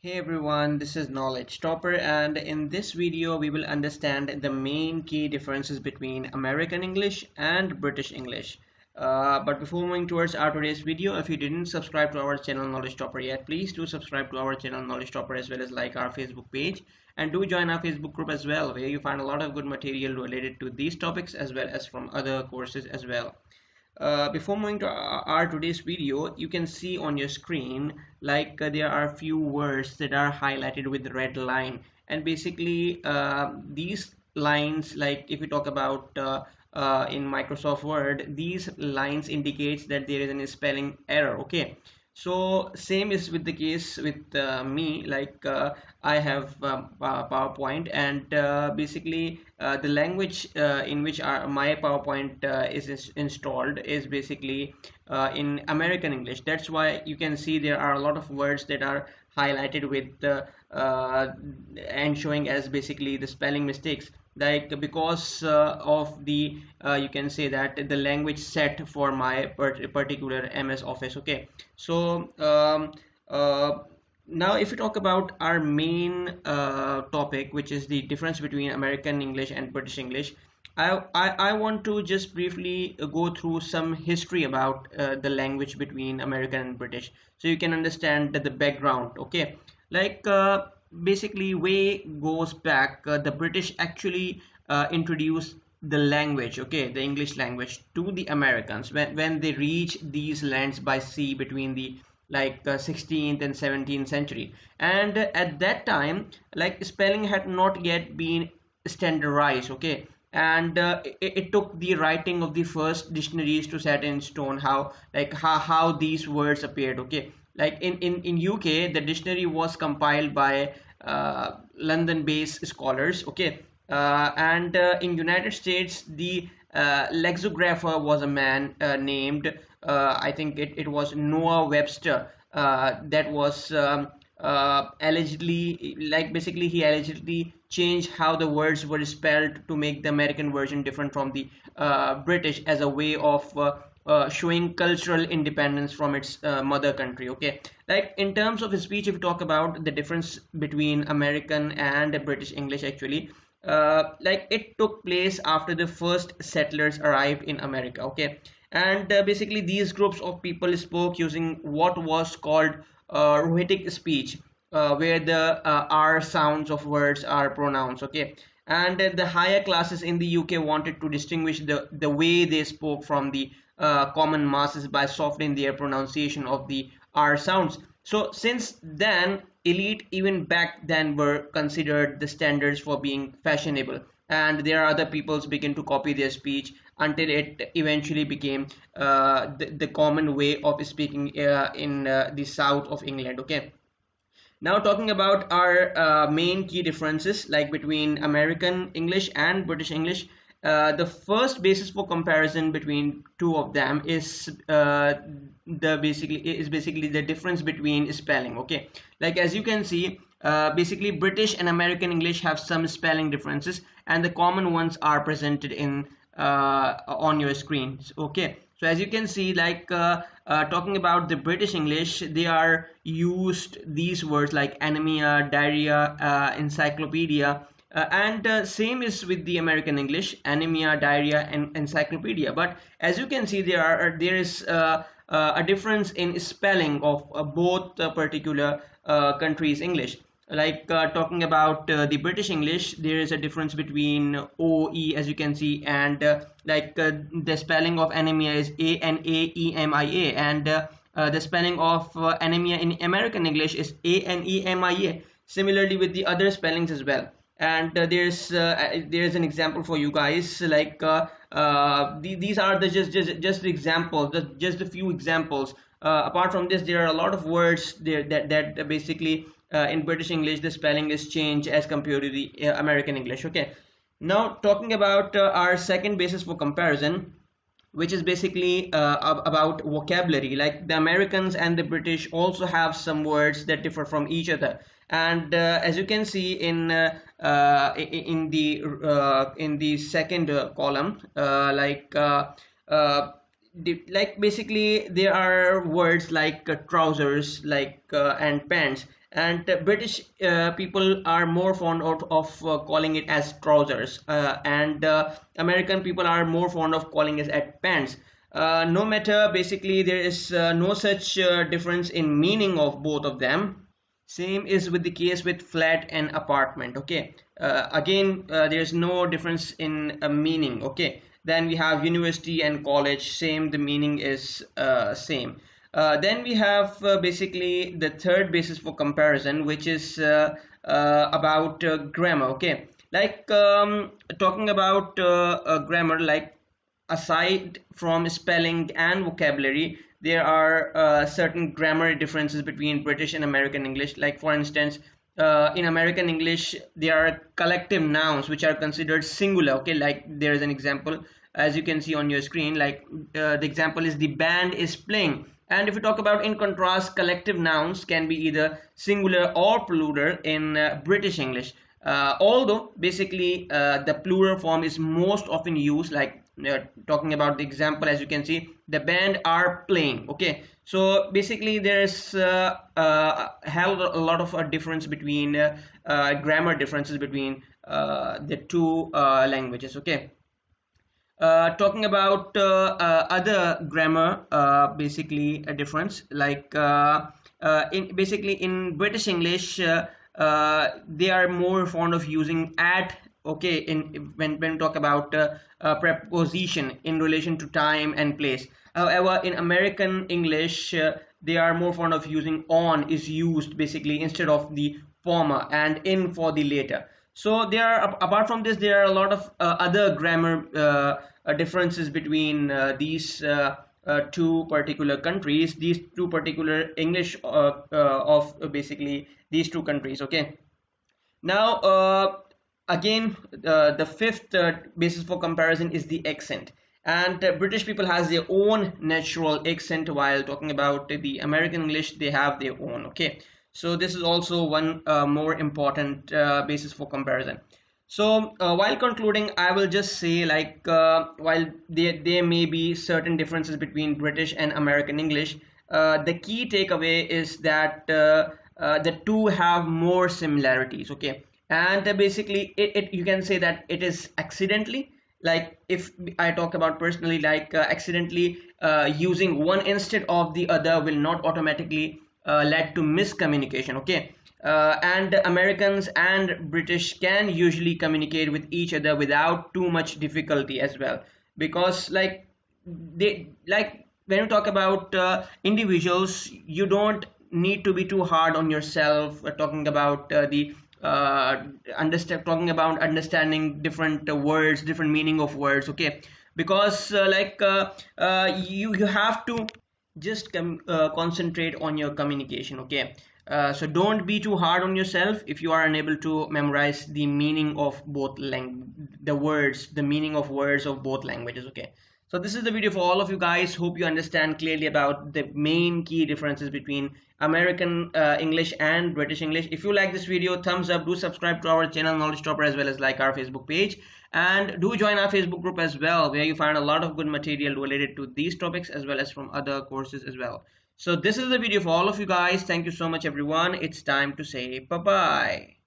Hey everyone, this is Knowledge Topper, and in this video we will understand the main key differences between American English and British English. But before moving towards our today's video, if you didn't subscribe to our channel Knowledge Topper yet, please do subscribe to our channel Knowledge Topper as well as like our Facebook page, and do join our Facebook group as well, where you find a lot of good material related to these topics as well as from other courses as well. Before moving to our today's video, you can see on your screen there are a few words that are highlighted with the red line, and basically these lines, like if you talk about in Microsoft Word, these lines indicates that there is a spelling error. Okay, so same is with the case with me. I have PowerPoint, and basically the language in which my PowerPoint is installed is basically in American English. That's why you can see there are a lot of words that are highlighted with and showing as basically the spelling mistakes, like because of the you can say that the language set for my particular MS Office. Okay, so now if we talk about our main topic, which is the difference between American English and British English, I want to just briefly go through some history about the language between American and British, so you can understand the background. Okay, like basically way goes back, the British actually introduced the language, okay, the English language, to the Americans when they reached these lands by sea between the 16th and 17th century. And at that time, like, spelling had not yet been standardized. Okay, and it took the writing of the first dictionaries to set in stone how these words appeared. Okay, like in UK, the dictionary was compiled by London based scholars. Okay, and in United States, the lexicographer was a man named I think it was Noah Webster, that was allegedly, like, basically he allegedly changed how the words were spelled to make the American version different from the British, as a way of showing cultural independence from its mother country. Okay, like in terms of speech, if you talk about the difference between American and British English, actually like it took place after the first settlers arrived in America. Okay, and basically these groups of people spoke using what was called Rohitic speech, where the R sounds of words are pronounced. Okay, and the higher classes in the UK wanted to distinguish the way they spoke from the common masses by softening their pronunciation of the R sounds. So since then, elite even back then were considered the standards for being fashionable, and there are other peoples begin to copy their speech until it eventually became the common way of speaking in the south of England. Okay, now talking about our main key differences, like between American English and British English, the first basis for comparison between two of them is basically the difference between spelling. Okay, like as you can see, basically British and American English have some spelling differences, and the common ones are presented in on your screens. Okay, so as you can see, talking about the British English, they are used these words like anemia, diarrhea, encyclopedia, and same is with the American English, anemia, diarrhea, and encyclopedia. But as you can see, there is a difference in spelling of both particular countries' English. Talking about the British English, there is a difference between OE, as you can see, and the spelling of anemia is ANAEMIA, and the spelling of anemia in American English is ANEMIA. Similarly with the other spellings as well. And there's an example for you guys. These are just the examples, just a few examples. Apart from this, there are a lot of words there that basically in British English the spelling is changed as compared to the American English. Okay, now talking about our second basis for comparison, which is basically about vocabulary. Like the Americans and the British also have some words that differ from each other, and as you can see in the second column, basically there are words like trousers, and pants, and British people are more fond of calling it as trousers, and American people are more fond of calling it as pants. No matter, basically there is no such difference in meaning of both of them. Same is with the case with flat and apartment. Okay, again there's no difference in meaning. Okay, then we have university and college, same, the meaning is same. Then we have basically the third basis for comparison, which is about grammar. Okay, like talking about grammar, like aside from spelling and vocabulary, there are certain grammar differences between British and American English. Like for instance, in American English, there are collective nouns which are considered singular. Okay, like there is an example as you can see on your screen. Like the example is the band is playing. And if we talk about, in contrast, collective nouns can be either singular or plural in British English. Although basically the plural form is most often used, like talking about the example, as you can see, the band are playing. Okay, so basically there is have a lot of a difference between grammar differences between the two languages. Okay, talking about other grammar basically a difference, like in basically in British English they are more fond of using at. Okay, in when we talk about preposition in relation to time and place. However, in American English they are more fond of using on is used basically instead of the former, and in for the later. So there are, apart from this, there are a lot of other grammar differences between these two particular countries, these two particular English of basically these two countries. Okay, now again the fifth basis for comparison is the accent, and British people has their own natural accent, while talking about the American English, they have their own. Okay, so this is also one more important basis for comparison. So while concluding, I will just say, like while there may be certain differences between British and American English, the key takeaway is that the two have more similarities. Okay, and basically you can say that it is accidentally, like if I talk about personally, like accidentally using one instead of the other will not automatically lead to miscommunication. Okay, and Americans and British can usually communicate with each other without too much difficulty as well, because like they, like when you talk about individuals, you don't need to be too hard on yourself talking about the talking about understanding different words, different meaning of words. Okay, because you have to just concentrate on your communication. Okay, so don't be too hard on yourself if you are unable to memorize the meaning of both the words, the meaning of words of both languages. Okay, so this is the video for all of you guys. Hope you understand clearly about the main key differences between American English and British English. If you like this video, thumbs up. Do subscribe to our channel Knowledge Topper, as well as like our Facebook page, and do join our Facebook group as well, where you find a lot of good material related to these topics as well as from other courses as well. So this is the video for all of you guys. Thank you so much everyone. It's time to say bye bye.